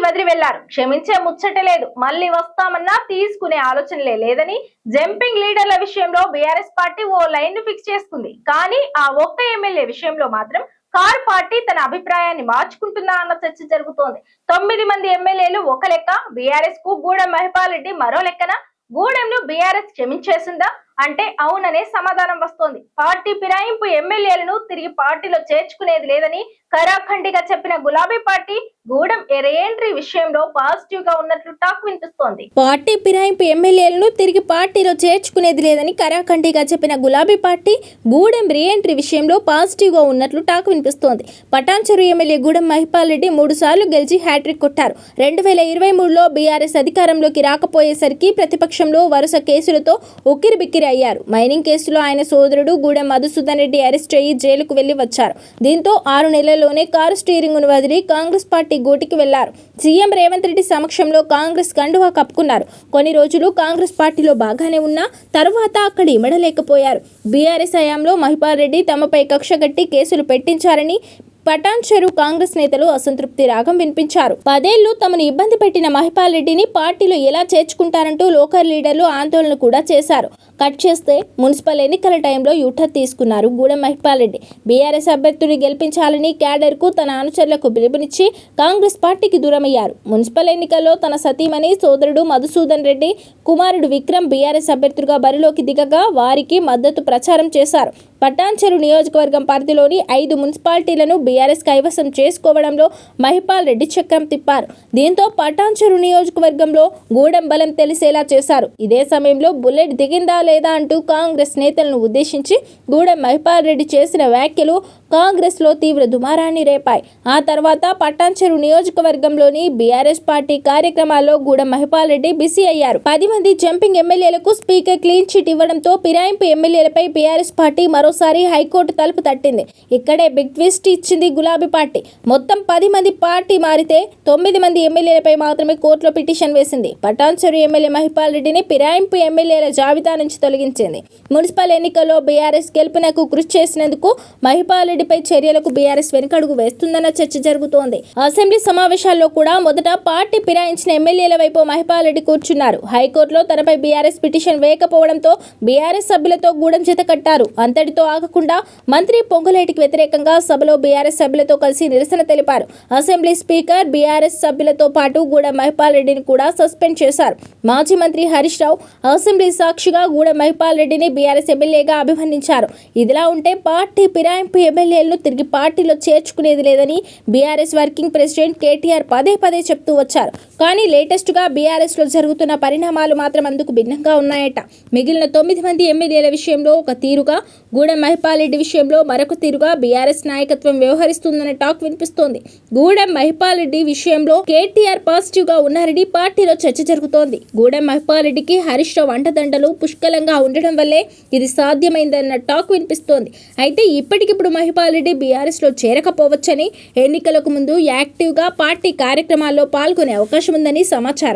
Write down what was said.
వదిలి వెళ్లారు. క్షమించే ముచ్చట లేదు, మళ్ళీ వస్తామన్నా తీసుకునే ఆలోచనలే లేదని జంపింగ్ లీడర్ల విషయంలో బీఆర్ఎస్ పార్టీ ఓ లైన్ ను ఫిక్స్ చేసుకుంది. కానీ ఆ ఒక్క ఎమ్మెల్యే విషయంలో మాత్రం కారు పార్టీ తన అభిప్రాయాన్ని మార్చుకుంటుందా అన్న చర్చ జరుగుతోంది. 9 మంది ఎమ్మెల్యేలు ఒక లెక్క, బీఆర్ఎస్ కు గూడెం మహిపాల్ రెడ్డి మరో లెక్కన. గూడెంను బీఆర్ఎస్ క్షమించేసిందా అంటే అవుననే సమాధానం వస్తోంది. పార్టీ ఫిరాయింపు ఎమ్మెల్యేలను తిరిగి పార్టీలో చేర్చుకునేది లేదని ఖరాఖండిగా చెప్పిన గులాబీ పార్టీ గూడెం రీఎంట్రీ విషయంలో పాజిటివ్ గా ఉన్నట్లు టాక్ వినిపిస్తోంది. పార్టీ ఫిరాయింపు ఎమ్మెల్యేలను తిరిగి పార్టీలో చేర్చుకునేది లేదని ఖరాఖండిగా చెప్పిన గులాబీ పార్టీ గూడెం రీఎంట్రీ విషయంలో పాజిటివ్ గా ఉన్నట్లు టాక్ వినిపిస్తోంది. పటాన్చెరు ఎమ్మెల్యే గూడెం మహిపాల్ రెడ్డి 3 సార్లు గెలిచి హ్యాట్రిక్ కొట్టారు. 2023లో బీఆర్ఎస్ అధికారంలోకి రాకపోయేసరికి ప్రతిపక్షంలో వరుస కేసులతో ఉక్కిరిబిక్కిరి అయ్యారు. మైనింగ్ కేసులో ఆయన సోదరుడు గూడెం మధుసూదన్ రెడ్డి అరెస్ట్ అయ్యి జైలుకు వెళ్లి వచ్చారు. దీంతో 6 నెలల్లోనే కారు స్టీరింగ్ను వదిలి కాంగ్రెస్ పార్టీ గూటికి వెళ్లారు. సీఎం రేవంత్ రెడ్డి సమక్షంలో కాంగ్రెస్ కండువా కప్పుకున్నారు. కొన్ని రోజులు కాంగ్రెస్ పార్టీలో బాగానే ఉన్నా తర్వాత అక్కడ ఇమడలేకపోయారు. బీఆర్ఎస్ హయాంలో మహిపాల్ రెడ్డి తమపై కక్షగట్టి కేసులు పెట్టించారని పటాన్చెరు కాంగ్రెస్ నేతలు అసంతృప్తి రాగం వినిపించారు. 10 ఏళ్లు తమను ఇబ్బంది పెట్టిన మహిపాల్ రెడ్డిని పార్టీలో ఎలా చేర్చుకుంటారంటూ లోకల్ లీడర్లు ఆందోళన కూడా చేశారు. కట్ చేస్తే మున్సిపల్ ఎన్నికల టైంలో యూటర్న్ తీసుకున్నారు గూడెం మహిపాల్ రెడ్డి. బీఆర్ఎస్ అభ్యర్థిని గెలిపించాలని క్యాడర్కు తన అనుచరులకు పిలుపునిచ్చి కాంగ్రెస్ పార్టీకి దూరమయ్యారు. మున్సిపల్ ఎన్నికల్లో తన సతీమణి సోదరుడు మధుసూదన్ రెడ్డి కుమారుడు విక్రమ్ బీఆర్ఎస్ అభ్యర్థులుగా బరిలోకి దిగగా వారికి మద్దతు ప్రచారం చేశారు. పటాన్చెరు నియోజకవర్గం పరిధిలోని 5 మున్సిపాలిటీలను బీఆర్ఎస్ కైవసం చేసుకోవడంలో మహిపాల్ రెడ్డి చక్రం తిప్పారు. దీంతో పటాన్చెరు నియోజకవర్గంలో గూడెం బలం తెలిసేలా చేశారు. ఇదే సమయంలో బుల్లెట్ దిగిందా లేదా అంటూ కాంగ్రెస్ నేతలను ఉద్దేశించి గూడెం మహిపాల్ రెడ్డి చేసిన వ్యాఖ్యలు కాంగ్రెస్ లో తీవ్ర దుమారాన్ని రేపాయి. ఆ తర్వాత పటాన్చెరు నియోజకవర్గంలోని బీఆర్ఎస్ పార్టీ కార్యక్రమాల్లో గూడెం మహిపాల్ రెడ్డి బిజీ అయ్యారు. 10 మంది జంపింగ్ ఎమ్మెల్యేలకు స్పీకర్ క్లీన్ చిట్ ఇవ్వడంతో ఫిరాయింపు ఎమ్మెల్యేలపై బీఆర్ఎస్ పార్టీ మరోసారి హైకోర్టు తలుపు తట్టింది. ఇక్కడే బిగ్ ట్విస్ట్ ఇచ్చింది గులాబీ పార్టీ. మొత్తం 10 మంది పార్టీ మారితే 9 మంది ఎమ్మెల్యేలపై మాత్రమే కోర్టులో పిటిషన్ వేసింది. పటాన్చెరు ఎమ్మెల్యే మహిపాల్ రెడ్డిని ఫిరాయింపు ఎమ్మెల్యేల జాబితా నుంచి తొలగించింది. మున్సిపల్ ఎన్నికల్లో బీఆర్ఎస్ గెలుపునకు కృషి చేసినందుకు మహిపాల్ రెడ్డిపై చర్యలకు బీఆర్ఎస్ వెనుకడుగు వేస్తుందన్న చర్చ జరుగుతోంది. అసెంబ్లీ సమావేశాల్లో కూడా మొదట పార్టీ ఫిరాయించిన ఎమ్మెల్యేల వైపు మహిపాల్ రెడ్డి కూర్చున్నారు. హైకోర్టులో తనపై బీఆర్ఎస్ పిటిషన్ వేయకపోవడంతో బీఆర్ఎస్ సభ్యులతో గూడెం చేత కట్టారు. అంతటితో ఆగకుండా మంత్రి పొంగులేటికి వ్యతిరేకంగా సభలో బీఆర్ఎస్ సభ్యులతో కలిసి నిరసన తెలిపారు. అసెంబ్లీ స్పీకర్ బీఆర్ఎస్ సభ్యులతో పాటు గూడెం మహిపాల్ రెడ్డిని కూడా సస్పెండ్ చేశారు. మాజీ మంత్రి హరీష్ రావు అసెంబ్లీ సాక్షిగా గూడెం మహిపాల్ రెడ్డిని బీఆర్ఎస్ ఎమ్మెల్యేగా అభివర్ణించారు. ఇదిలా ఉంటే పార్టీ ఫిరాయింపు ఎమ్మెల్యేలను తిరిగి పార్టీలో చేర్చుకునేది లేదని బీఆర్ఎస్ వర్కింగ్ ప్రెసిడెంట్ కేటీఆర్ పదే చెప్తూ వచ్చారు. కానీ లేటెస్ట్ గా బీఆర్ఎస్ లో జరుగుతున్న పరిణామాలు మాత్రం అందుకు భిన్నంగా ఉన్నాయట. మిగిలిన 9 మంది ఎమ్మెల్యేల విషయంలో ఒక తీరుగా, గూడెం మహిపాల్ రెడ్డి విషయంలో మరొక తీరుగా బీఆర్ఎస్ నాయకత్వం వ్యవహరిస్తుందనే టాక్ వినిపిస్తోంది. గూడెం మహిపాల్ రెడ్డి విషయంలో కేటీఆర్ పాజిటివ్ గా ఉన్నారని పార్టీలో చర్చ జరుగుతోంది. గూడెం మహిపాల్ రెడ్డికి హరీష్ రావు అండదండలు పుష్కలంగా ఉండడం వల్లే ఇది సాధ్యమైందన్న టాక్ వినిపిస్తోంది. అయితే ఇప్పటికిప్పుడు మహిపాల్ రెడ్డి బీఆర్ఎస్ లో చేరకపోవచ్చని, ఎన్నికలకు ముందు యాక్టివ్ గా పార్టీ కార్యక్రమాల్లో పాల్గొనే అవకాశం ఉందని సమాచారం.